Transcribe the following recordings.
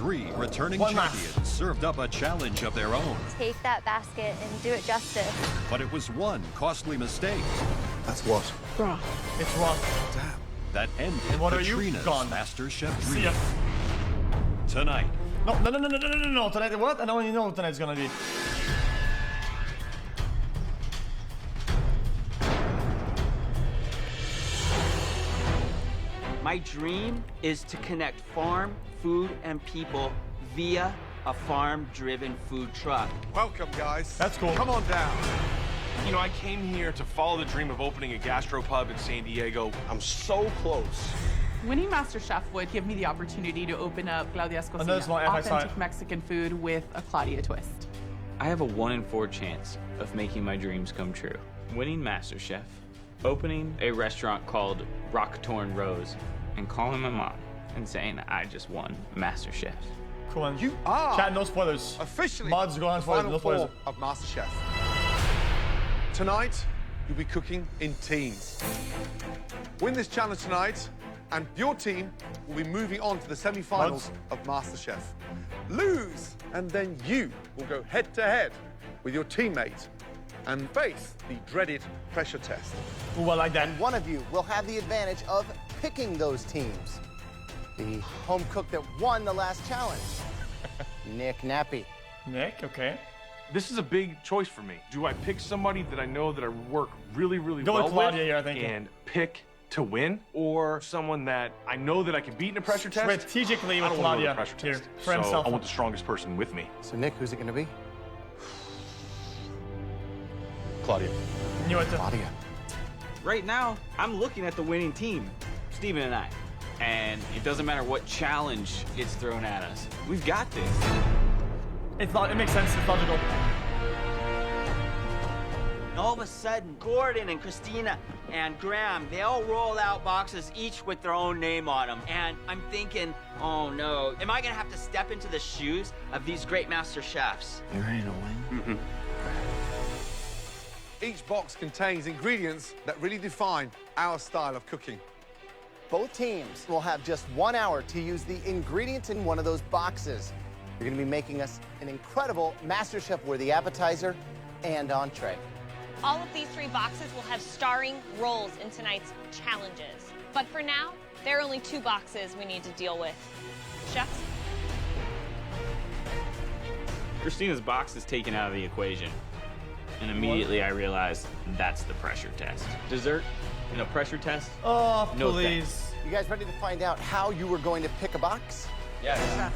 3 returning champions served up a challenge of their own. Take that basket and do it justice. But it was one costly mistake. That's what? Bruh. It's wrong. Damn. That ended What are you? Katrina's Gone. MasterChef See dream. ya. Tonight, No. Tonight, what? I don't even know what tonight's gonna be. My dream is to connect farm, food, and people via a farm-driven food truck. Welcome, guys. That's cool. Come on down. You know, I came here to follow the dream of opening a gastropub in San Diego. I'm so close. Winning MasterChef would give me the opportunity to open up Claudia's And there's Cocina, my FSI. authentic Mexican food with a Claudia twist. I have a 1 in 4 chance of making my dreams come true. Winning MasterChef, opening a restaurant called Rock Torn Rose, and calling my mom and saying I just won MasterChef. Cool, man. You are Chat, no spoilers. officially Mods go on the spoilers, final no spoilers. four of MasterChef. Tonight, you'll be cooking in teams. Win this challenge tonight, and your team will be moving on to the semi-finals of MasterChef. Lose, and then you will go head-to-head with your teammate and face the dreaded pressure test. Ooh, I like that. One of you will have the advantage of picking those teams. The home cook that won the last challenge, Nick Nappy. Nick, okay. This is a big choice for me. Do I pick somebody that I know that I work really, really Go well with Claudia here, I think. and pick to win, or someone that I know that I can beat in a pressure test? Strategically I with don't want to go Claudia to a pressure here, test. for So himself. I want the strongest person with me. So Nick, who's it gonna be? Claudia. Knew it. Claudia. Right now, I'm looking at the winning team, Steven and I. And it doesn't matter what challenge gets thrown at us. We've got this. It's not. It makes sense. It's logical. All of a sudden, Gordon and Christina and Graham, they all roll out boxes, each with their own name on them. And I'm thinking, oh no, am I gonna have to step into the shoes of these great master chefs? You ready to win? Each box contains ingredients that really define our style of cooking. Both teams will have just 1 hour to use the ingredients in one of those boxes. You're gonna be making us an incredible MasterChef-worthy appetizer and entree. All of these 3 boxes will have starring roles in tonight's challenges. But for now, there are only 2 boxes we need to deal with. Chefs? Christina's box is taken out of the equation. And immediately I realized that's the pressure test. Dessert in a pressure test? Oh, No please. You guys ready to find out how you were going to pick a box? Yes.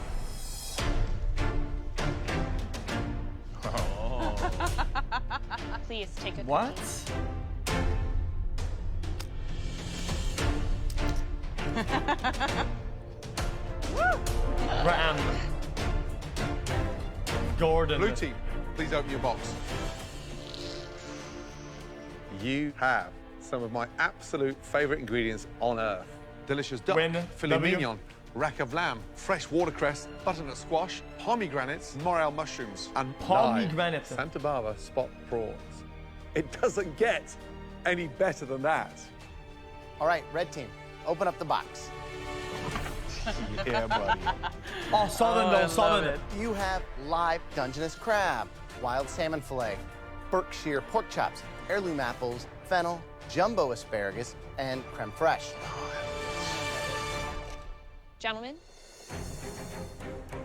Please take a What? Ram. Gordon. Blue team, please open your box. You have some of my absolute favorite ingredients on earth. Delicious duck, Win. filet W. mignon, rack of lamb, fresh watercress, butternut squash, pomegranates, morel mushrooms, and Pomegranate. live Santa Barbara spot prawns. It doesn't get any better than that. All right, red team, open up the box. Yeah, buddy. Oh, solid though, I solid. love it. You have live Dungeness crab, wild salmon fillet, Berkshire pork chops, heirloom apples, fennel, jumbo asparagus, and creme fraiche. Gentlemen,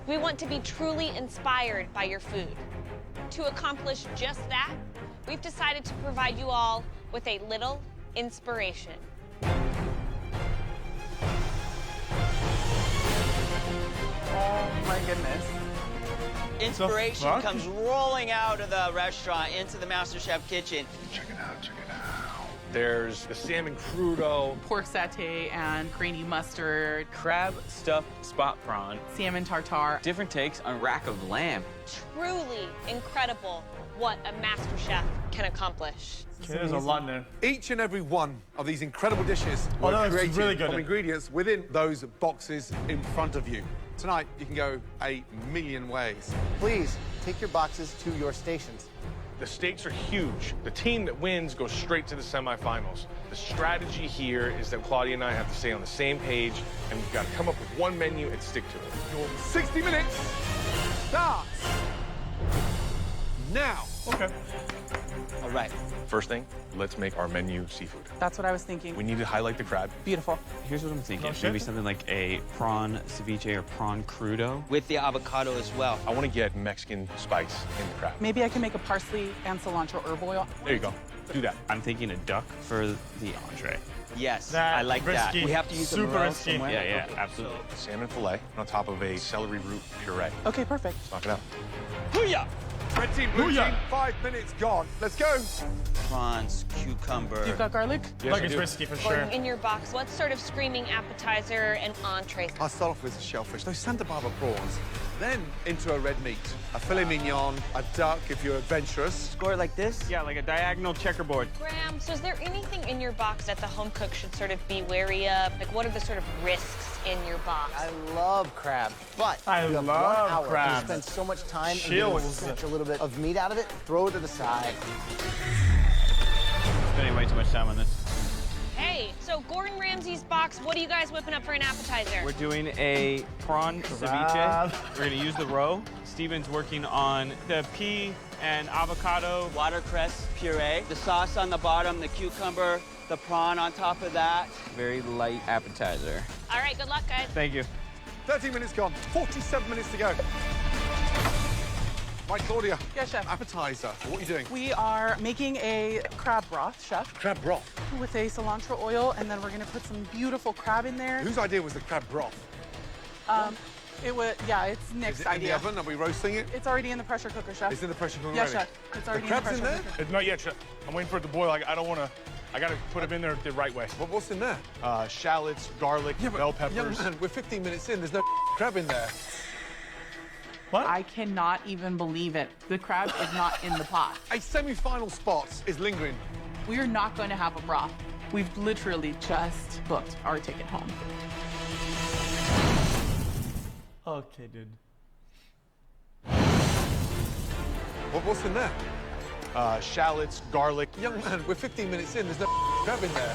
we want to be truly inspired by your food. To accomplish just that, we've decided to provide you all with a little inspiration. Oh my goodness. Inspiration fuck? comes rolling out of the restaurant into the MasterChef kitchen. Check it out, check it out. There's the salmon crudo. Pork satay and grainy mustard, Crab stuffed spot prawn. salmon tartare. Different takes on rack of lamb. Truly incredible what a master chef can accomplish. Okay, there's a lot in there. Each and every one of these incredible dishes Oh, were no, it's created really good. from ingredients within those boxes in front of you. Tonight, you can go a million ways. Please take your boxes to your stations. The stakes are huge. The team that wins goes straight to the semifinals. The strategy here is that Claudia and I have to stay on the same page, and we've got to come up with one menu and stick to it. Your 60 minutes starts now. Okay. All right. First thing, let's make our menu seafood. That's what I was thinking. We need to highlight the crab. Beautiful. Here's what I'm thinking. No shit. Maybe something like a prawn ceviche or prawn crudo. With the avocado as well. I want to get Mexican spice in the crab. Maybe I can make a parsley and cilantro herb oil. There you go. Do that. I'm thinking a duck for the entree. Yes, That I like risky. that. We have to use the Super morel risky. somewhere. Yeah, absolutely. Salmon fillet on top of a celery root puree. Okay, perfect. Knock it out. Booyah! Red team, blue Booyah. team, 5 minutes gone. Let's go. Prawns, cucumber. You've got garlic? Yes, Like I it's do. risky for sure. In your box, what sort of screaming appetizer and entree? I'll start off with the shellfish, those Santa Barbara prawns. Then into a red meat, a filet mignon, a duck if you're adventurous. Score it like this? Yeah, like a diagonal checkerboard. Graham, so is there anything in your box that the home cook should sort of be wary of? Like, what are the sort of risks in your box? I love crab, but I you have love 1 hour crab. to spend so much time and you want to Chills. snatch a little bit of meat out of it, throw it to the side. Spending way too much time on this. Hey, so Gordon Ramsay's box, what are you guys whipping up for an appetizer? We're doing a prawn Crab. ceviche. We're gonna use the roe. Steven's working on the pea and avocado. Watercress puree. The sauce on the bottom, the cucumber, the prawn on top of that. Very light appetizer. All right, good luck, guys. Thank you. 30 minutes gone, 47 minutes to go. Right, Claudia. Yes, chef. Appetizer. What are you doing? We are making a crab broth, chef, Crab broth. with a cilantro oil, and then we're gonna put some beautiful crab in there. Whose idea was the crab broth? It was, yeah, it's Nick's Is it in the idea. oven? Are we roasting it? It's already in the pressure cooker, chef. It's in the pressure cooker Yes, already? chef. It's already The crab's in in the there? pressure cooker. Not yet, Chef. I'm waiting for it to boil. I don't want to. I got to put them in there the right way. What's in there? Shallots, garlic, bell peppers. Young man, we're 15 minutes in. There's no crab in there. What? I cannot even believe it. The crab is not in the pot. A semi-final spot is lingering. We are not going to have a broth. We've literally just booked our ticket home. Okay, dude. What's in there? Shallots, garlic. Young man, we're 15 minutes in. There's no crab in there.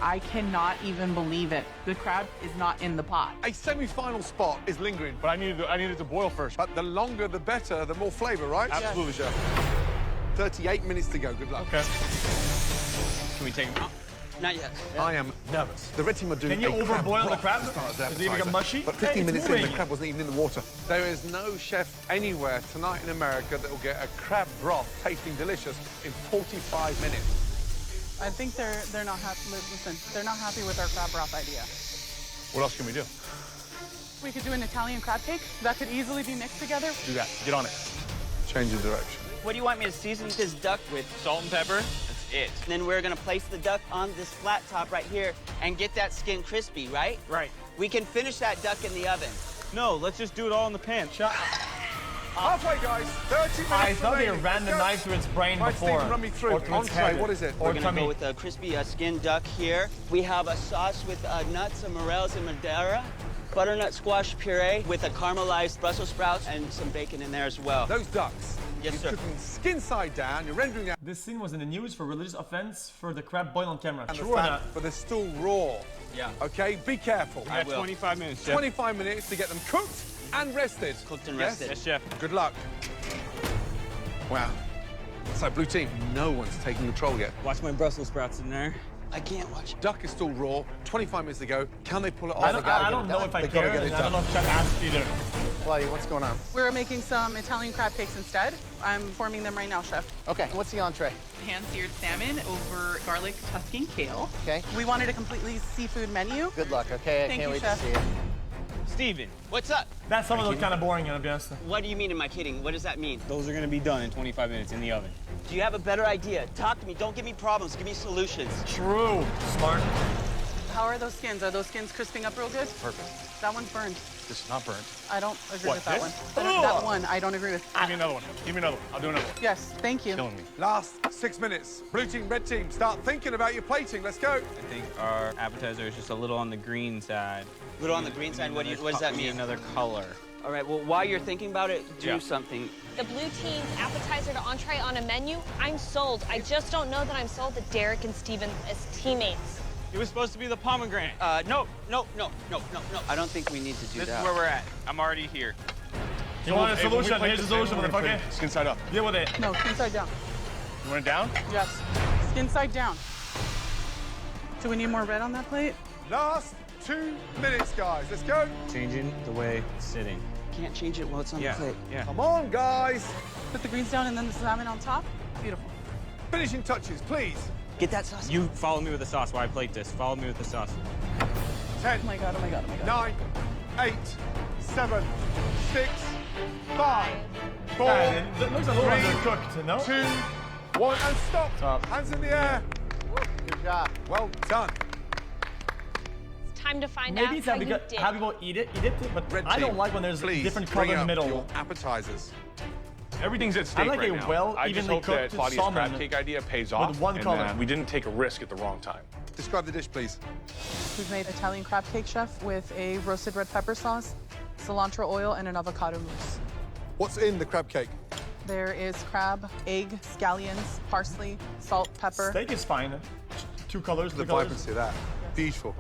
I cannot even believe it. The crab is not in the pot. A semi-final spot is lingering. But I needed it to boil first. But the longer, the better, the more flavor, right? Absolutely, Chef. 38 minutes to go. Good luck. Okay. Can we take them out? Not yet. I am nervous. The red team are doing Can you a crab overboil the broth crab? to start as Does it even appetizer. get mushy? But Hey, 15 it's minutes in, the moving. crab wasn't even in the water. There is no chef anywhere tonight in America that will get a crab broth tasting delicious in 45 minutes. I think they're not happy. Listen, they're not happy with our crab broth idea. What else can we do? We could do an Italian crab cake that could easily be mixed together. Do that. Get on it. Change of direction. What do you want me to season this duck with? Salt and pepper. That's it. And then we're gonna place the duck on this flat top right here and get that skin crispy, right? Right. We can finish that duck in the oven. No, let's just do it all in the pan. Halfway, guys. 30 minutes I thought they remaining. ran the Let's go. knife to its brain Right, before. Stephen, run me through. Or to its Entree, head. what is it? Or We're gonna tummy. go with a crispy skin duck here. We have a sauce with nuts and morels and Madeira, butternut squash puree with a caramelized Brussels sprouts and some bacon in there as well. Those ducks. Yes, You're sir. cooking skin side down. You're rendering out This scene was in the news for religious offense for the crab boiled on camera. the True or fat, not? but they're still raw. Yeah. Okay, be careful. We got will. 25 minutes, Chef. 25 minutes to get them cooked and rested. Cooked and Yes? rested. Yes, Chef. Good luck. Wow. So, blue team, no one's taking control yet. Watch my Brussels sprouts in there. I can't watch it. Duck is still raw. 25 minutes to go. Can they pull it off? I don't know if I They gotta care. get it I don't know done. if Chef asked either. Claudia, what's going on? We're making some Italian crab cakes instead. I'm forming them right now, chef. Okay, what's the entree? Hand-seared salmon over garlic, Tuscan kale. Okay. We wanted a completely seafood menu. Good luck, okay? I Thank can't you, wait Chef. to see it. Steven, What's up? That some of look kind of boring, to be honest. What do you mean, am I kidding? What does that mean? those are gonna be done in 25 minutes in the oven. Do you have a better idea? Talk to me. Don't give me problems. Give me solutions. True. Smart. How are those skins? Are those skins crisping up real good? Perfect. That one's burned. This is not burnt. I don't agree What, with that this? one. That one, I don't agree with. Give me another one. Give me another one. I'll do another one. Yes, thank you. Killing me. Last 6 minutes. Blue team, red team, start thinking about your plating. Let's go. I think our appetizer is just a little on the green side. Little on the green side. What does that We need mean? another color. All right, well, while you're thinking about it, do something. The blue team's appetizer to entree on a menu, I'm sold. I just don't know that I'm sold that Derek and Steven as teammates. It was supposed to be the pomegranate. No. I don't think we need to do that. This is where we're at. I'm already here. You want a solution? Here's the solution, We're gonna motherfucker. put skin side up. Deal with it. No, skin side down. You want it down? Yes. Skin side down. Do we need more red on that plate? Last 2 minutes, guys. Let's go. Changing the way it's sitting. Can't change it while it's on the plate. Yeah. Come on, guys. Put the greens down and then the salmon on top? Beautiful. Finishing touches, please. Get that sauce. You follow me with the sauce while I plate this. Follow me with the sauce. 10, Oh my God, oh my God, oh my God. 9, 8, 7, 6, 5, 4, Yeah, it looks a little 3, undercooked, no? 2, 1, and stop. Stop. Hands in the air. Good job. Well done. It's time to find Maybe out it's how how you did. people eat it, but Red I don't team, like when there's please different bring color in the up middle. your appetizers. Everything's at stake like right a now. well I just evenly hope that cooked Claudia's salmon crab cake idea pays off. one and color. that we didn't take a risk at the wrong time. Describe the dish, please. We've made Italian crab cake, chef, with a roasted red pepper sauce, cilantro oil, and an avocado mousse. What's in the crab cake? There is crab, egg, scallions, parsley, salt, pepper. Steak is fine. Two colors, The the colors. vibrancy of that. Beautiful.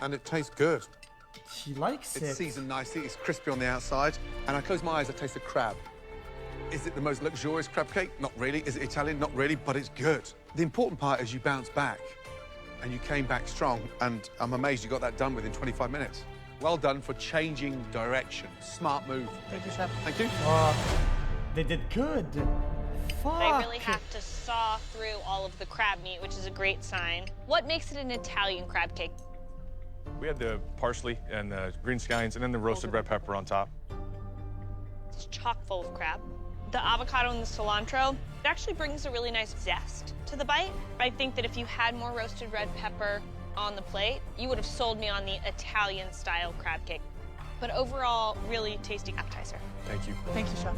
And it tastes good. She likes It's it. seasoned nicely, it's crispy on the outside. And I close my eyes, I taste the crab. Is it the most luxurious crab cake? Not really. Is it Italian? Not really, but it's good. The important part is you bounce back. And you came back strong, and I'm amazed you got that done within 25 minutes. Well done for changing direction. Smart move. Thank you, chef. Thank you. They did good. Fuck. They really have to saw through all of the crab meat, which is a great sign. What makes it an Italian crab cake? We had the parsley and the green scallions and then the roasted red pepper on top. It's chock full of crab. The avocado and the cilantro, it actually brings a really nice zest to the bite. I think that if you had more roasted red pepper on the plate, you would have sold me on the Italian-style crab cake. But overall, really tasty appetizer. Thank you. Thank you, chef.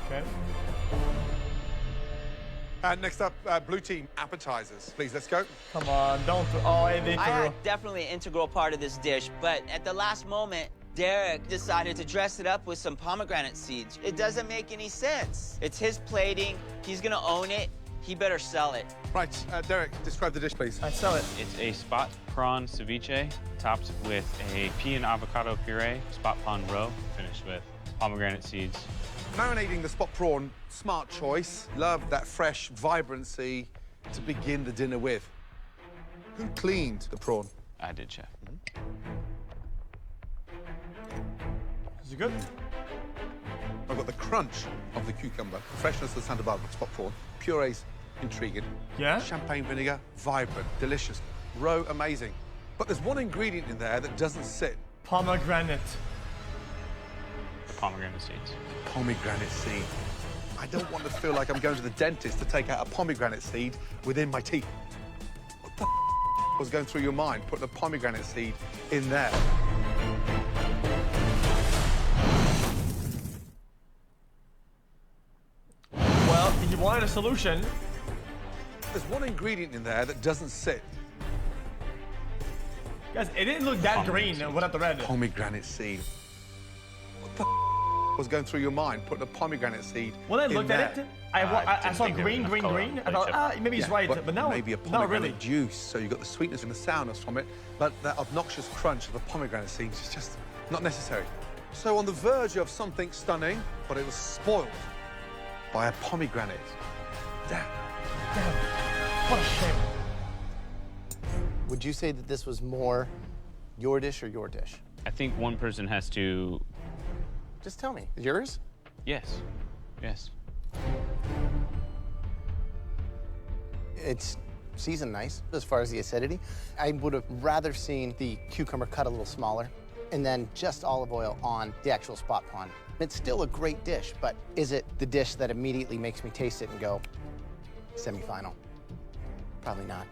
Okay. Next up, blue team appetizers. Please, let's go. Come on, don't. Oh, hey, they I threw. had definitely an integral part of this dish, but at the last moment, Derek decided to dress it up with some pomegranate seeds. It doesn't make any sense. It's his plating. He's gonna own it. He better sell it. Right, Derek, describe the dish, please. I sell it. It's a spot prawn ceviche topped with a pea and avocado puree, spot prawn roe, finished with pomegranate seeds. Marinating the spot prawn, smart choice. Love that fresh vibrancy to begin the dinner with. Who cleaned the prawn? I did, chef. Is it good? I've got the crunch of the cucumber, the freshness of the Santa Barbara spot prawn. Puree's intriguing. Yeah? Champagne vinegar, vibrant, delicious. Roe, amazing. But there's one ingredient in there that doesn't sit. Pomegranate. The pomegranate seeds. Pomegranate seed. I don't want to feel like I'm going to the dentist to take out a pomegranate seed within my teeth. What the was going through your mind putting a pomegranate seed in there? Well, if you wanted a solution, There's one ingredient in there that doesn't sit. guys, it didn't look that green without the red. Pomegranate seed. What the was going through your mind putting a pomegranate seed When I in looked there? at it, I didn't saw think there was green, enough green, color green. on I the thought, plate, maybe he's right, but no, maybe a not pomegranate really. juice, so you've got the sweetness and the sourness from it, but that obnoxious crunch of the pomegranate seeds is just not necessary. So on the verge of something stunning, but it was spoiled by a pomegranate. Damn. Damn. What a shame. Would you say that this was more your dish or your dish? I think one person has to. Just tell me. Yours? Yes. Yes. It's seasoned nice as far as the acidity. I would have rather seen the cucumber cut a little smaller and then just olive oil on the actual spot prawn. It's still a great dish, but is it the dish that immediately makes me taste it and go, semifinal? Probably not.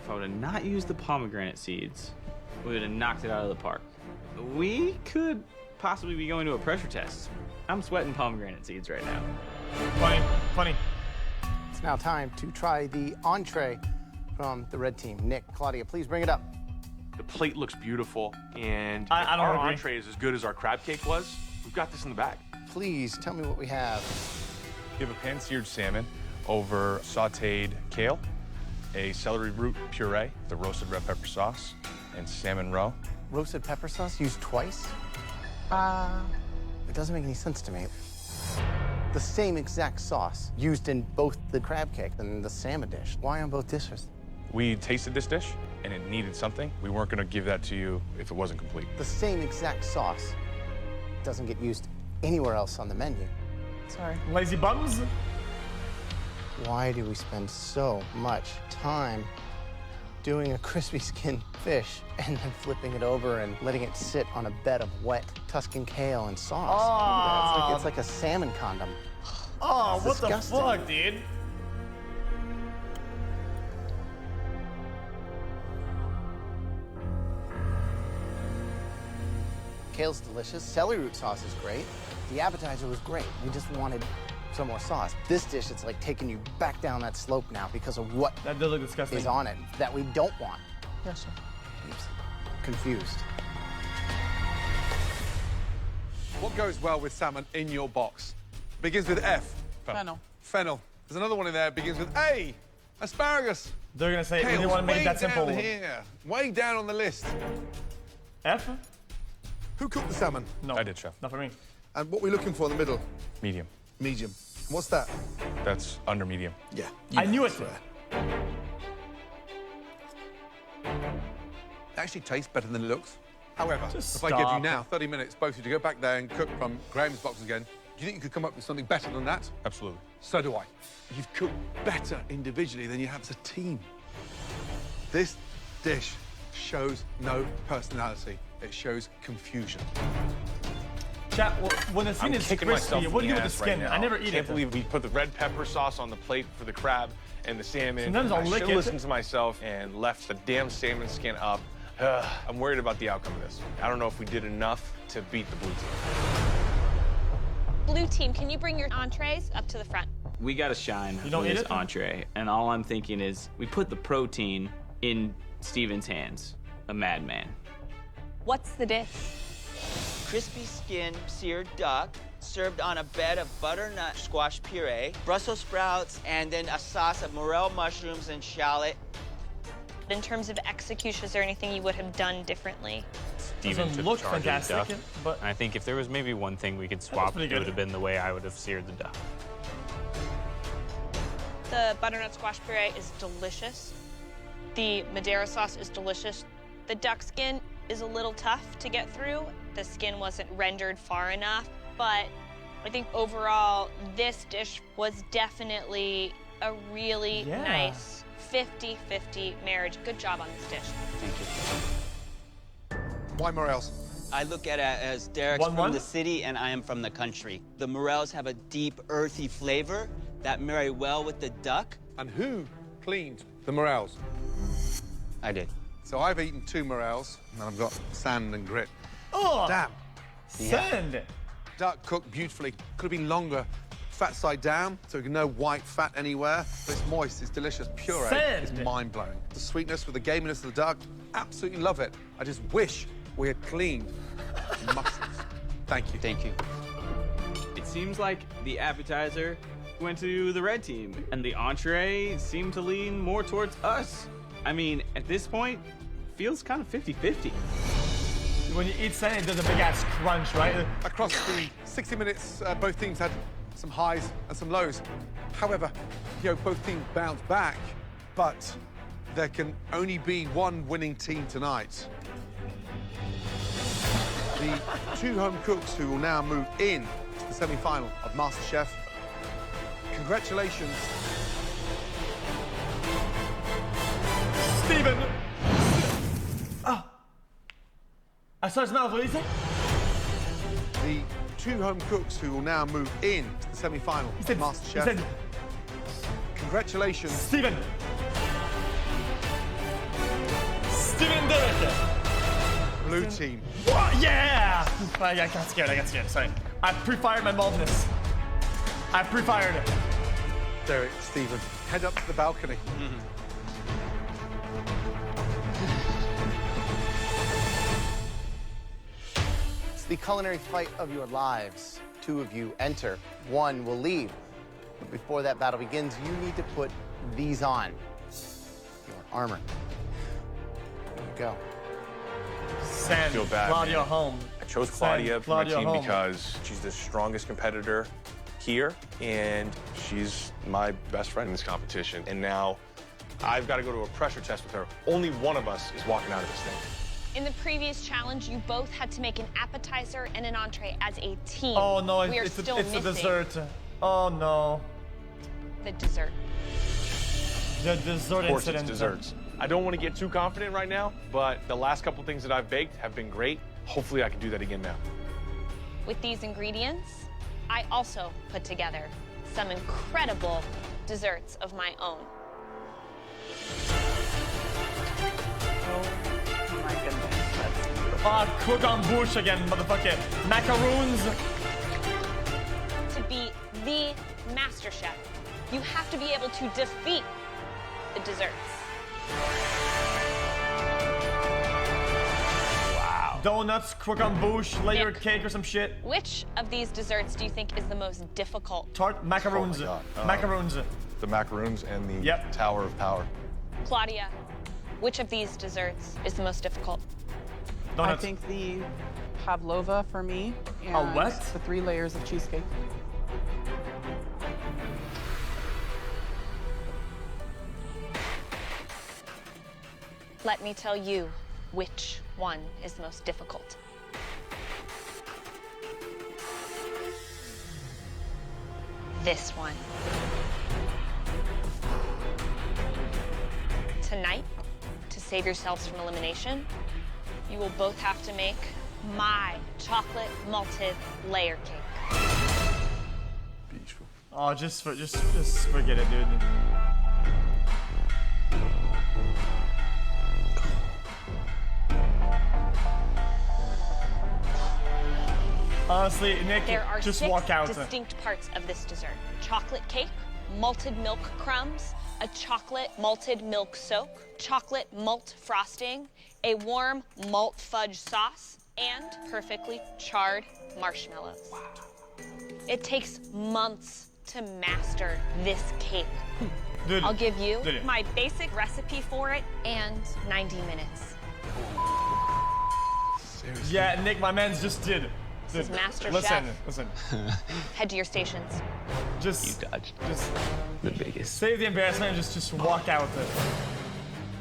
If I would have not used the pomegranate seeds, we would have knocked it out of the park. We could possibly be going to a pressure test. I'm sweating pomegranate seeds right now. Funny, funny. It's now time to try the entree from the red team. Nick, Claudia, please bring it up. The plate looks beautiful, and I if don't our agree. entree is as good as our crab cake was, we've got this in the bag. Please tell me what we have. We have a pan-seared salmon over sautéed kale, a celery root puree, the roasted red pepper sauce, and salmon roe. Roasted pepper sauce used twice? It doesn't make any sense to me. The same exact sauce used in both the crab cake and the salmon dish. Why on both dishes? We tasted this dish, and it needed something. We weren't going to give that to you if it wasn't complete. The same exact sauce doesn't get used anywhere else on the menu. Sorry. Lazy bums? Why do we spend so much time doing a crispy skin fish and then flipping it over and letting it sit on a bed of wet Tuscan kale and sauce? Look at that. It's like a salmon condom. Oh, It's what disgusting. the fuck, dude? Kale's delicious. Celery root sauce is great. The appetizer was great. We just wanted some more sauce. This dish, it's like taking you back down that slope now because of what That does look disgusting. is on it that we don't want. Yes, sir. Oops. Confused. What goes well with salmon in your box? Begins with F. Fennel. Fennel. There's another one in there. Begins with A. Asparagus. They're gonna say we Kale's didn't want to make way it that simple. down here. Way down on the list. F? Who cooked the salmon? No. I did, chef. Not for me. And what are we looking for in the middle? Medium. Medium. What's that? That's under medium. Yeah. I knew it. It actually tastes better than it looks. However, Just if I give you stop. now 30 minutes, both of you to go back there and cook from Graham's box again, do you think you could come up with something better than that? Absolutely. So do I. You've cooked better individually than you have as a team. This dish shows no personality. It shows confusion. Chat, well, when the skin I'm is kicking crispy, myself what do in you the do with the ass right skin? now. I never eat Can't it. believe we put the red pepper sauce on the plate for the crab and the salmon. Sometimes I'll I lick should it. listened to myself and left the damn salmon skin up. I'm worried about the outcome of this. I don't know if we did enough to beat the blue team. Blue team, can you bring your entrees up to the front? We got to shine You don't with eat this it? entree, and all I'm thinking is we put the protein in Steven's hands, a madman. What's the dish? Crispy skin seared duck served on a bed of butternut squash puree, Brussels sprouts, and then a sauce of morel mushrooms and shallot. In terms of execution, is there anything you would have done differently? Steven Doesn't took look charge of the fantastic, duck. but I think if there was maybe one thing we could swap, pretty it good. would have been the way I would have seared the duck. The butternut squash puree is delicious. The Madeira sauce is delicious. The duck skin is a little tough to get through. The skin wasn't rendered far enough, but I think overall, this dish was definitely a really Yeah. nice 50-50 marriage. Good job on this dish. Thank you. Why morels? I look at it as Derek's 1-1? from the city and I am from the country. The morels have a deep, earthy flavor that marry well with the duck. And who cleaned the morels? I did. So I've eaten 2 morels, and I've got sand and grit. oh, Damn. sand. Duck cooked beautifully. Could have been longer. Fat side down, so no white fat anywhere. But it's moist, it's delicious. Puree Sand. is mind-blowing. The sweetness with the gaminess of the duck, absolutely love it. I just wish we had cleaned the mussels. Thank you. Thank you. It seems like the appetizer went to the red team, and the entree seemed to lean more towards us. I mean, at this point, feels kind of 50-50. When you eat sand, it does a big ass crunch, right? Across the 60 minutes, both teams had some highs and some lows. However, both teams bounced back, but there can only be one winning team tonight. The 2 home cooks who will now move in to the semi-final of MasterChef. Congratulations. Steven! Ah! I saw his mouth, what did he say? The 2 home cooks who will now move in to the semi-final He of said, MasterChef. he said, Congratulations. Steven! Steven and Derek! Blue team. What? Yeah! I got scared, sorry. I pre-fired my baldness. I pre-fired it. Derek, Stephen, head up to the balcony. the culinary fight of your lives. 2 of you enter, 1 will leave. But before that battle begins, you need to put these on. Your armor. There you go. Send feel bad, Claudia man. home. I chose Send Claudia for my Claudia team home. because she's the strongest competitor here, and she's my best friend in this competition. And now I've got to go to a pressure test with her. Only one of us is walking out of this thing. In the previous challenge, you both had to make an appetizer and an entree as a team. Oh no, we are it's still a missing dessert. Oh no. the dessert. The dessert Of course, incident. it's desserts. I don't want to get too confident right now, but the last couple things that I've baked have been great. Hopefully, I can do that again now. With these ingredients, I also put together some incredible desserts of my own. Oh my goodness, that's beautiful. Ah, cook on bouche again, motherfucker. Macaroons. To be the MasterChef, you have to be able to defeat the desserts. Donuts, croquant bouche, layer Nick. cake or some shit. Which of these desserts do you think is the most difficult? Tart, macaroons. Oh my God. Macaroons. The macaroons and the Yep. Tower of Power. Claudia, which of these desserts is the most difficult? Donuts. I think the pavlova for me and what? the 3 layers of cheesecake. Let me tell you which one is the most difficult. This one. Tonight, to save yourselves from elimination, you will both have to make my chocolate malted layer cake. Beautiful. Oh, just forget it, dude. Honestly, Nick, There are just 6 walk out. distinct parts of this dessert. Chocolate cake, malted milk crumbs, a chocolate malted milk soak, chocolate malt frosting, a warm malt fudge sauce, and perfectly charred marshmallows. Wow. It takes months to master this cake. Dude, I'll give you dude. my basic recipe for it and 90 minutes. Seriously? Yeah, Nick, my man's just did. This is MasterChef. Listen. Head to your stations. Just dodged Just the biggest. save the embarrassment and just walk out.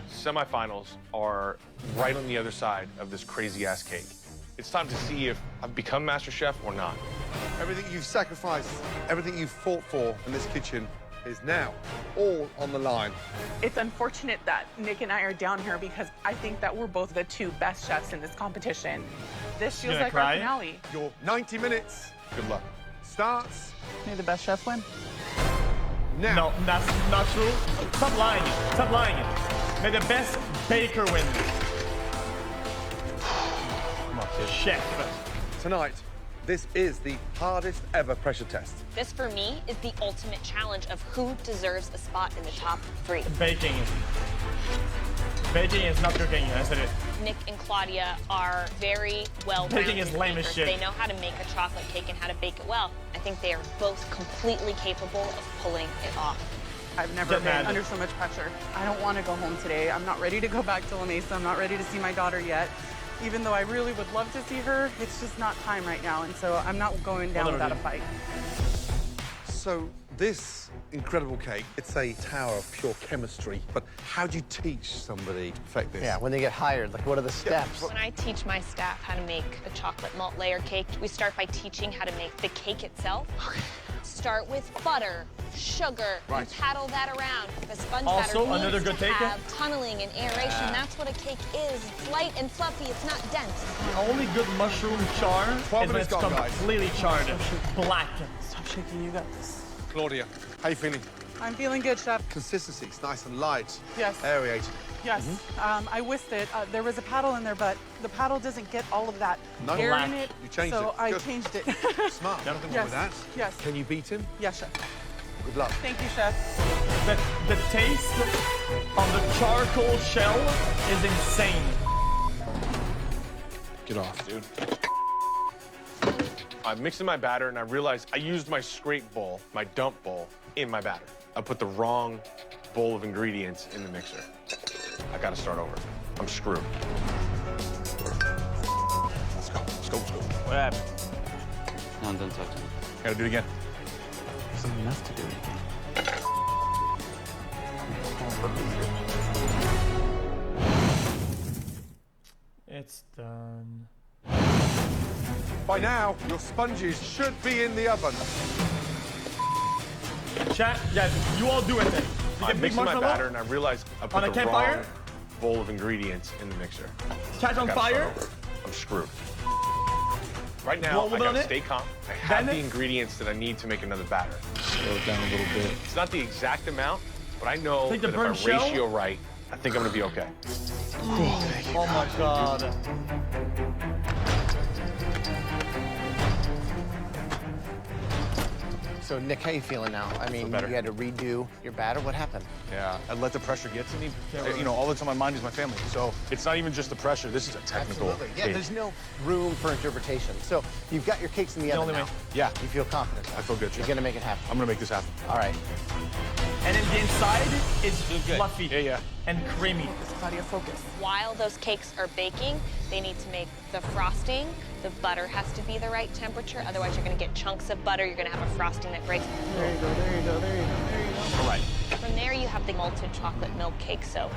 Semifinals are right on the other side of this crazy-ass cake. It's time to see if I've become Master Chef or not. Everything you've sacrificed, everything you've fought for in this kitchen is now all on the line. It's unfortunate that Nick and I are down here because I think that we're both the 2 best chefs in this competition. This feels gonna like cry? our finale. Your 90 minutes Good luck. starts May the best chef win. now. No, that's not true. Stop lying. Stop lying. May the best baker win. Come on, kid. Chef. Tonight, this is the hardest ever pressure test. This, for me, is the ultimate challenge of who deserves a spot in the top 3. Baking. Baking is not cooking. I said it. Nick and Claudia are very well-rounded Baking is lame as bakers. shit. They know how to make a chocolate cake and how to bake it well. I think they are both completely capable of pulling it off. I've never Get been mad. under so much pressure. I don't want to go home today. I'm not ready to go back to La Mesa. I'm not ready to see my daughter yet. Even though I really would love to see her, it's just not time right now. And so I'm not going down Whatever, without a dude. fight. So this incredible cake, it's a tower of pure chemistry. But how do you teach somebody to perfect this? Yeah, when they get hired, like what are the steps? When I teach my staff how to make the chocolate malt layer cake, we start by teaching how to make the cake itself. Start with butter, sugar, Right. and paddle that around. The sponge Also, batter another needs good to take. have tunneling and aeration. That's what a cake is. It's light and fluffy. It's not dense. The only good mushroom char 12 is when minutes it's gone, guys. completely charred. Black. Stop shaking. You got this. Claudia, how you feeling? I'm feeling good, chef. Consistency, it's nice and light. Yes. Aerated. Yes. I whisked it. There was a paddle in there, but the paddle doesn't get all of that No. air Black. in it. You changed so it. I Good. changed it. Smart, nothing wrong Yes. with that. Yes. Can you beat him? Yes, chef. Good luck. Thank you, chef. The taste of the charcoal shell is insane. Get off, dude. I'm mixing my batter, and I realized I used my scrape bowl, my dump bowl, in my batter. I put the wrong bowl of ingredients in the mixer. I gotta start over. I'm screwed. Let's go. Let's go. Let's go. What happened? No, don't touch me. Gotta do it again. It's enough to do it again. It's done. By now, your sponges should be in the oven. Chat, guys, you all do it then. You I'm get big mixing my marshmallow. batter, and I realized I On put a the campfire? wrong bowl of ingredients in the mixer. Catch on I gotta start fire. over. I'm screwed. Right now, Roll I it on gotta it. stay calm. I have Then the it- ingredients that I need to make another batter. Slow it down a little bit. It's not the exact amount, but I know Take that the if I burnt shell? ratio right, I think I'm gonna be okay. Oh my god. So, Nick, how you feeling now? I mean, better. you had to redo your batter. What happened? Yeah, I let the pressure get to me. You know, all that's on my mind is my family. So It's not even just the pressure. This is a technical Yeah, cake. there's no room for interpretation. So, you've got your cakes in the oven only now. way. yeah, You feel confident? I feel good, You're Chef. gonna make it happen. I'm gonna make this happen. All right. And then the inside is fluffy Yeah. and creamy. Claudia, focus. While those cakes are baking, they need to make the frosting. The butter has to be the right temperature, otherwise you're gonna get chunks of butter. You're gonna have a frosting that breaks. There you go, there you go, there you go, there you go. All right. From there, you have the malted chocolate milk cake soak.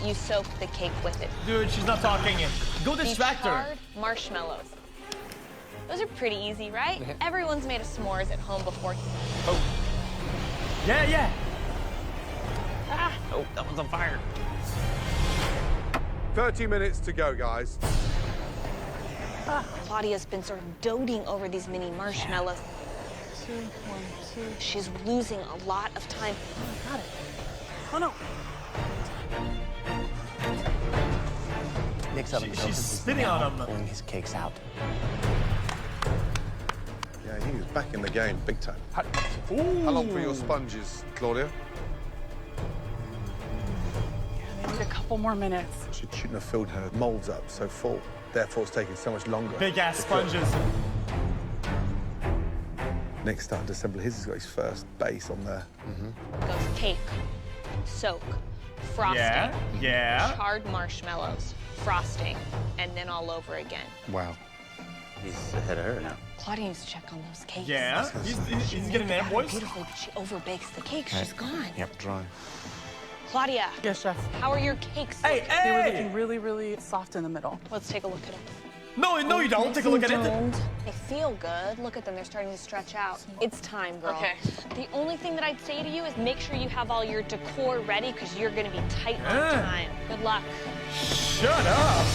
You soak the cake with it. Dude, she's not talking. Go The distract her. charred marshmallows. Those are pretty easy, right? Everyone's made a s'mores at home before. Yeah, yeah. Oh, that one's on fire. 30 minutes to go, guys. Claudia's been sort of doting over these mini marshmallows. 2, 1, 2. She's losing a lot of time. Got it. Oh no. Nick's oven She's is open. He's spitting now on 'em. pulling his cakes out. Yeah, he was back in the game, big time. How long were your sponges, Claudia? They need a couple more minutes. She shouldn't have filled her molds up so full. Therefore, it's taking so much longer. Big ass to cook. sponges. Nick's starting to assemble his. He's got his first base on there. Goes cake, soak, frosting, Yeah. charred marshmallows, frosting, and then all over again. Wow. He's ahead of her now. Claudia needs to check on those cakes. Yeah. He's getting there, boys. Beautifully, but she overbakes the cake. She's gone. Yep, dry. Claudia, Yes, chef. how are your cakes? Hey, They were hey! looking really, really soft in the middle. Let's take a look at them. No, you don't. Take a look at it. They feel good. Look at them. They're starting to stretch out. It's time, girl. Okay. The only thing that I'd say to you is make sure you have all your decor ready because you're going to be tight on time. Good luck. Shut up.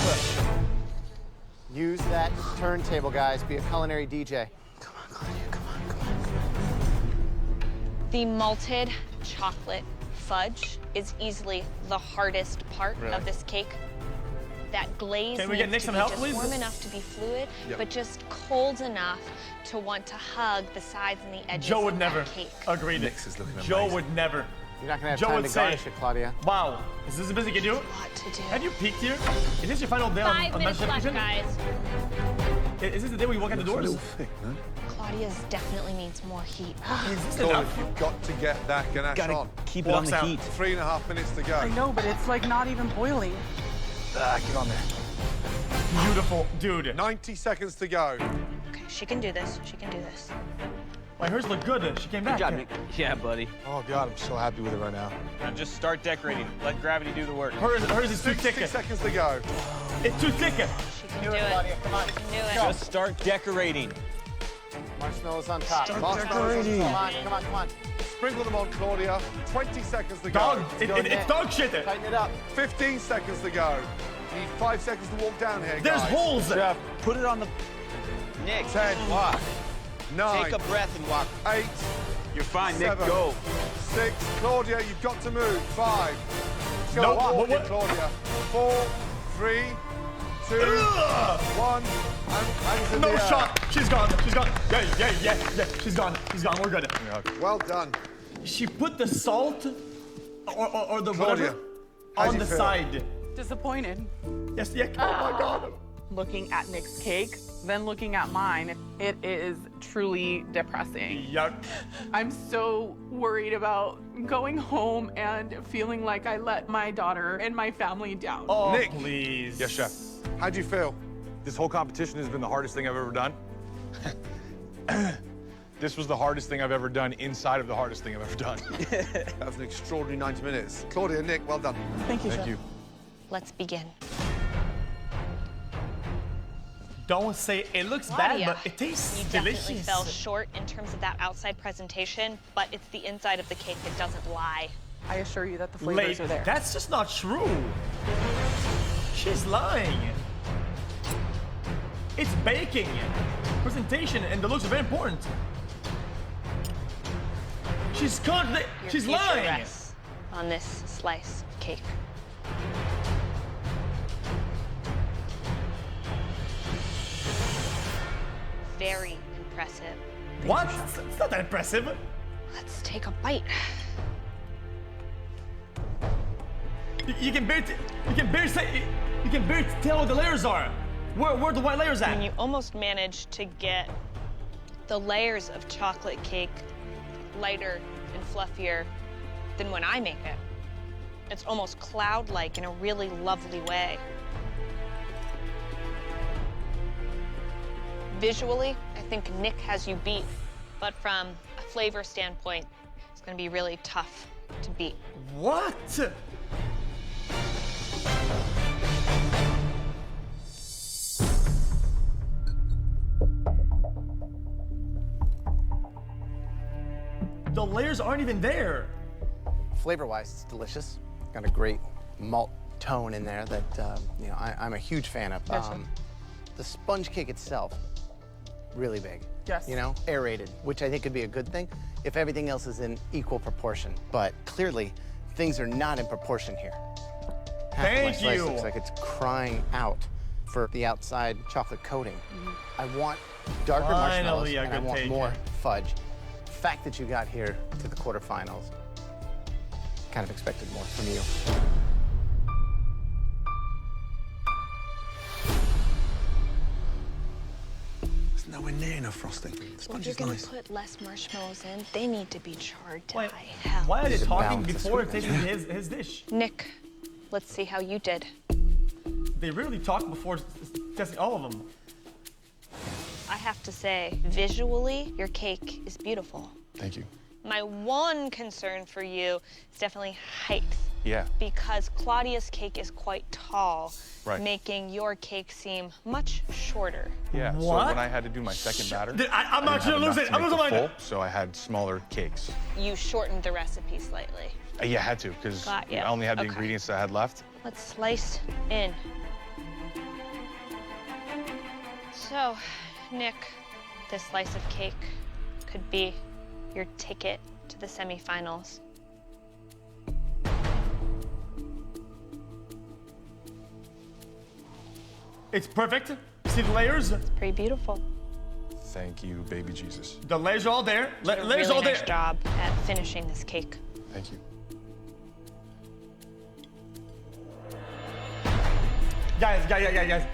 Use that turntable, guys. Be a culinary DJ. Come on, Claudia. Come on, come on, come on. The malted chocolate fudge is easily the hardest part of this cake. That glaze Can we get Nick needs to some be help, just please? warm enough to be fluid, but just cold enough to want to hug the sides and the edges Joe would of never that cake. agree. Nick's is looking Joe amazing. would never. You're not gonna have Joe time would to say- garnish it, Claudia. Wow. Is this the best you can do? What to do? Have you peaked here? Is this your final day on 5 minutes MasterChef left, Kitchen? guys. Is this the day where you walk out the Looks a doors? little thick, no? Claudia's definitely needs more heat. Is this Claudia, enough? you've got to get that ganache on. Keep it on Walks the out. heat. 3.5 minutes to go. I know, but it's like not even boiling. Get on there. Beautiful, dude. 90 seconds to go. Okay, she can do this. She can do this. Why, hers look good. She came back. Yeah, buddy. Oh, God, I'm so happy with it right now. Now just start decorating. Let gravity do the work. Hers is too 60 thick. seconds to go. It's too thick. She can do it. Come on. She can do it. Just start decorating. Marshmallows on top. Marshmallows on Come top. on, come on, come on. Sprinkle them on, Claudia. 20 seconds to go. Dog. It's dog shit. Tighten it up. 15 seconds to go. You need 5 seconds to walk down here, There's guys. holes. Chef, put it on the... Nick, 10. walk. 9, Take a breath and walk. 8, You're fine, Nick. 7, Go. 6. Claudia, you've got to move. 5. Go Nope, walk what- it, Claudia. 4, 3, 2, 1, and hands in No the air. shot. She's gone. She's gone. Yeah. She's gone. She's gone. We're good. Well done. She put the salt or the Claudia, whatever how's on it the feel? side. Disappointed. Yes, yeah. Oh my God. looking at Nick's cake, then looking at mine. It is truly depressing. Yuck. I'm so worried about going home and feeling like I let my daughter and my family down. Oh, Nick. please. Yes, chef. How do you feel? This whole competition has been the hardest thing I've ever done. This was the hardest thing I've ever done inside of the hardest thing I've ever done. That was an extraordinary 90 minutes. Claudia, Nick, well done. Thank you, Thank Chef. you. Let's begin. Don't say it looks Claudia, bad, but it tastes you definitely delicious. fell short in terms of that outside presentation, but it's the inside of the cake that doesn't lie. I assure you that the flavors are there. That's just not true. She's lying. It's baking. Presentation and the looks are very important. She's Your She's future lying. rests on this slice of cake. Very impressive. What? It's not that impressive. Let's take a bite. You can barely tell what the layers are. Where the white layers at? And you almost managed to get the layers of chocolate cake lighter and fluffier than when I make it. It's almost cloud-like in a really lovely way. Visually, I think Nick has you beat, but from a flavor standpoint, it's gonna be really tough to beat. What? The layers aren't even there. Flavor-wise, it's delicious. Got a great malt tone in there that you know I'm a huge fan of. Yes, sir. The sponge cake itself, really big. Yes. You know, aerated, which I think could be a good thing if everything else is in equal proportion. But clearly, things are not in proportion here. Half of my Thank slice you. looks like it's crying out for the outside chocolate coating. I want darker marshmallows, Finally, a and I good want take. more fudge. The fact that you got here to the quarterfinals, kind of expected more from you. There's nowhere near enough frosting. The Well, if sponge you're is gonna nice. put less marshmallows in, they need to be charred to Wait, high hell. why are they There's a talking balance of before sweetness. tasting his dish? Nick, let's see how you did. They rarely talk before testing all of them. I have to say, visually, your cake is beautiful. Thank you. My one concern for you is definitely height, Yeah. because Claudia's cake is quite tall, Right. making your cake seem much shorter. Yeah. So What? when I had to do my second batter, I'm not didn't gonna have lose enough it. to I'm make losing the mine. full, so I had smaller cakes. You shortened the recipe slightly. Yeah, I had to because Got ya. I only had the Okay. ingredients that I had left. Let's slice in. So, Nick, this slice of cake could be your ticket to the semifinals. It's perfect. See the layers? Pretty beautiful. Thank you, baby Jesus. The layers are all there. Did a Layers really all nice there. job at finishing this cake. Thank you. Guys.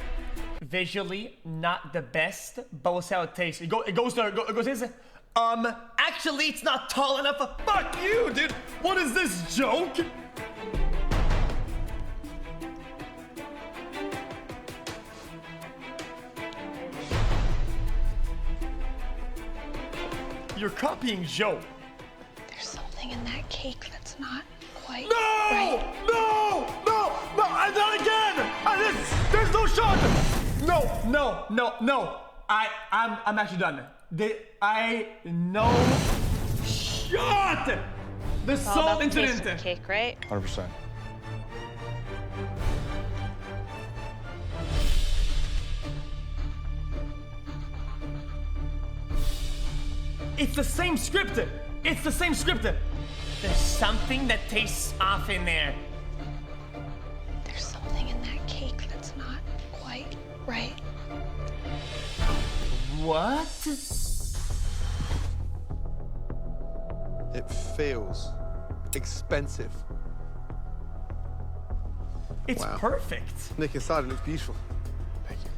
Visually, not the best, but we'll see how it tastes. It goes this. Actually, it's not tall enough. Fuck you, dude. What is this joke? You're copying Joe. There's something in that cake that's not quite No! right. No! Not again! There's no shot! No. I'm actually done. No shot! The It's all salt about the taste of incident. the cake, right? 100%. It's the same script. There's something that tastes off in there. There's something in that cake that's not quite right. What? It feels expensive. It's Wow. perfect. Nick, inside it looks beautiful. Thank you.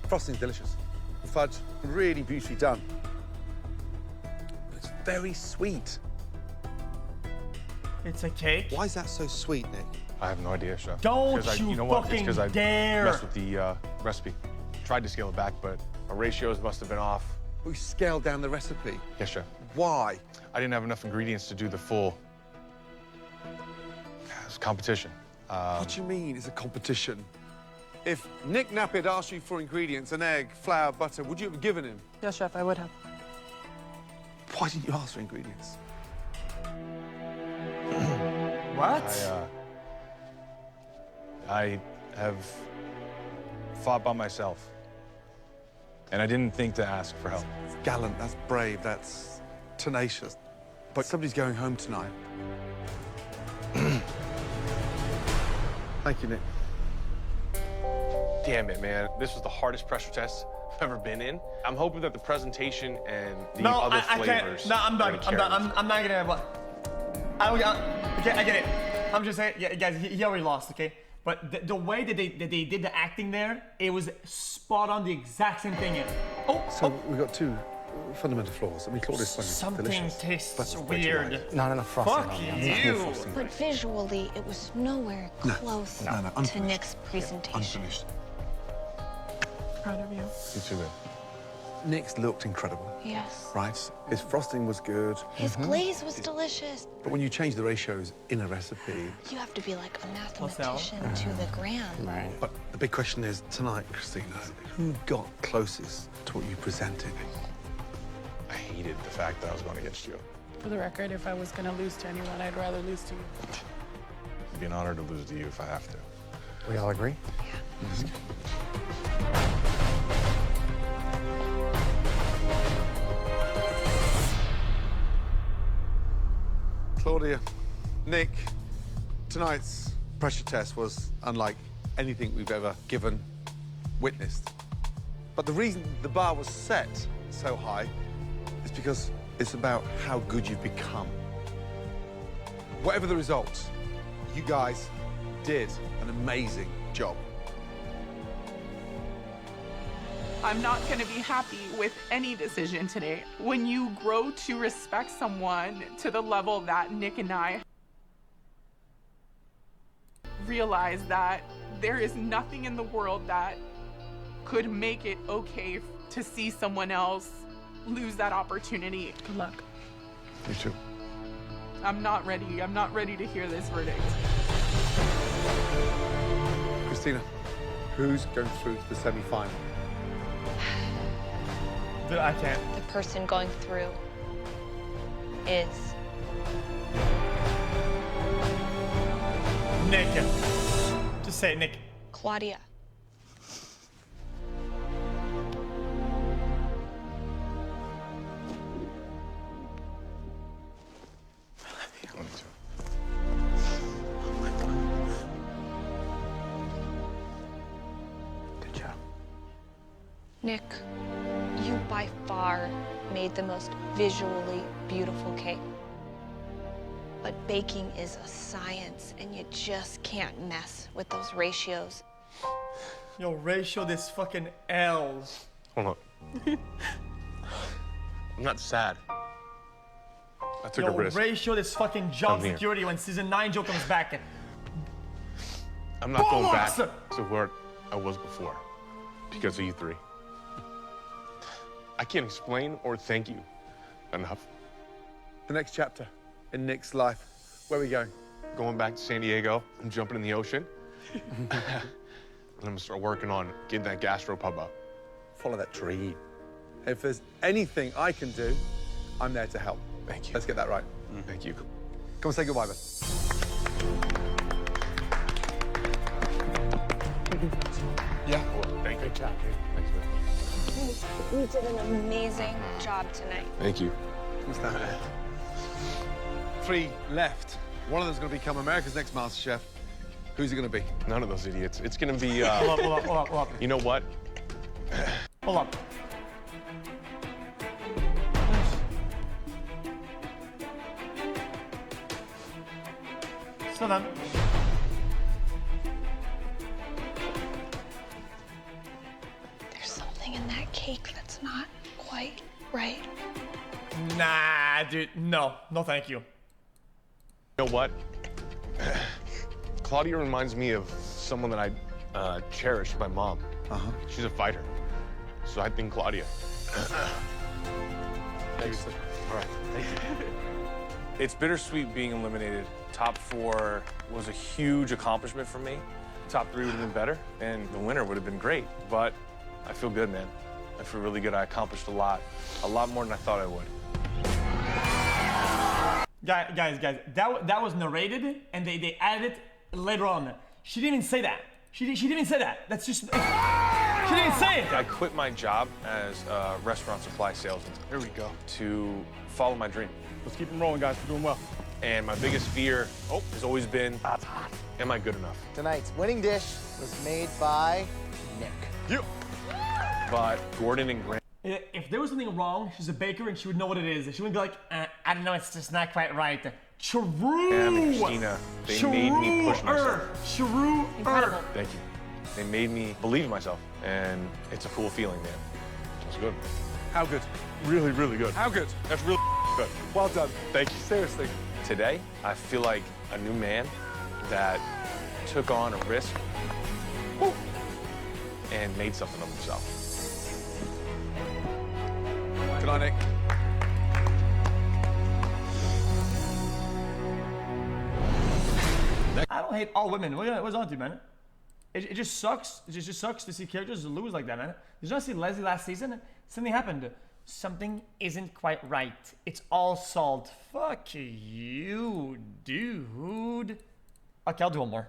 Frosting's delicious. The fudge, really beautifully done. But it's very sweet. It's a cake. Why is that so sweet, Nick? I have no idea, Chef. Don't you know fucking It's because I dare. messed with the recipe. Tried to scale it back, but our ratios must have been off. We scaled down the recipe. Yes, Chef. Why? I didn't have enough ingredients to do the full. It was competition. What do you mean it's a competition? If Nick Nappy had asked you for ingredients, an egg, flour, butter, would you have given him? Yes, Chef, I would have. Why didn't you ask for ingredients? What? I have fought by myself. And I didn't think to ask for help. That's gallant, that's brave, that's tenacious. But somebody's going home tonight. Thank you, Nick. Damn it, man. This was the hardest pressure test I've ever been in. I'm hoping that the presentation and the other flavors. No, I'm done. are gonna carry I'm not gonna. Okay, I get it. I'm just saying, yeah, guys, he already lost, okay? But the way that they did the acting there, it was spot on, the exact same thing. So we've got two fundamental flaws. I mean, Claudia's fudge is Something delicious. tastes but way too weird. light. Not enough frosting. Fuck on it. you. But visually, it was nowhere close No, to unfinished. Nick's presentation. Unfinished. Proud of you. You too, man. Nick's looked incredible, Yes. right? His frosting was good. His glaze was delicious. But when you change the ratios in a recipe... You have to be like a What's that? mathematician to the gram. Right. But the big question is, tonight, Christina, who got closest to what you presented? I hated the fact that I was going against you. For the record, if I was gonna lose to anyone, I'd rather lose to you. It'd be an honor to lose to you if I have to. We all agree? Claudia, Nick, tonight's pressure test was unlike anything we've ever given, witnessed. But the reason the bar was set so high is because it's about how good you've become. Whatever the results, you guys did an amazing job. I'm not gonna be happy with any decision today. When you grow to respect someone to the level that Nick and I realize that there is nothing in the world that could make it okay to see someone else lose that opportunity. Good luck. You too. I'm not ready. I'm not ready to hear this verdict. Christina, who's going through to the semi-final? Dude, I can't. The person going through is Nick. Just say it, Nick. Claudia. Good job. Nick, you by far made the most visually beautiful cake. But baking is a science, and you just can't mess with those ratios. Yo, ratio this fucking L's. Hold on. I'm not sad. I took a risk. Ratio this fucking job Come here. security when season 9 Joe comes back. I'm not going back Bollocks! to where I was before because of you three. I can't explain or thank you enough. The next chapter in Nick's life. Where are we going? Going back to San Diego and jumping in the ocean. And I'm gonna start working on getting that gastropub up. Follow that dream. If there's anything I can do, I'm there to help. Thank you. Let's get that right. Thank you. Come and say goodbye, Ben. Yeah. Well, thank you. Good job, dude. Thanks, man. You did an amazing job tonight. Thank you. Come stand there. 3 left. One of them's going to become America's next MasterChef. Who's it going to be? None of those idiots. It's gonna be. Hold up. You know what? Hold up. Slow down. There's so cake that's not quite right. Nah, dude, no, no thank you. You know what? Claudia reminds me of someone that I cherish, my mom. She's a fighter. So I think Claudia. Thank you, sir. All right, thank you. It's bittersweet being eliminated. Top 4 was a huge accomplishment for me. Top 3 would have been better, and the winner would have been great. But I feel good, man. I feel really good. I accomplished a lot more than I thought I would. Guys, that was narrated, and they added it later on. She didn't even say that. She didn't even say that. That's just... She didn't say it! I quit my job as a restaurant supply salesman. Here we go. To follow my dream. Let's keep them rolling, guys. We're doing well. And my biggest fear has always been, am I good enough? Tonight's winning dish was made by Nick. You. But Gordon and Grant. If there was something wrong, she's a baker and she would know what it is. She wouldn't be like, I don't know, it's just not quite right. True. And Christina, they made me push myself. True. Incredible. Thank you. They made me believe in myself, and it's a cool feeling, man. That's good. How good? Really, really good. How good? That's really good. Well done. Thank you. Seriously. Today, I feel like a new man that took on a risk and made something of himself. Good night, Nick. I don't hate all women. What's on to, man? It just sucks. It just sucks to see characters lose like that, man. Did you not see Leslie last season? Something happened. Something isn't quite right. It's all salt. Fuck you, dude. Okay, I'll do one more.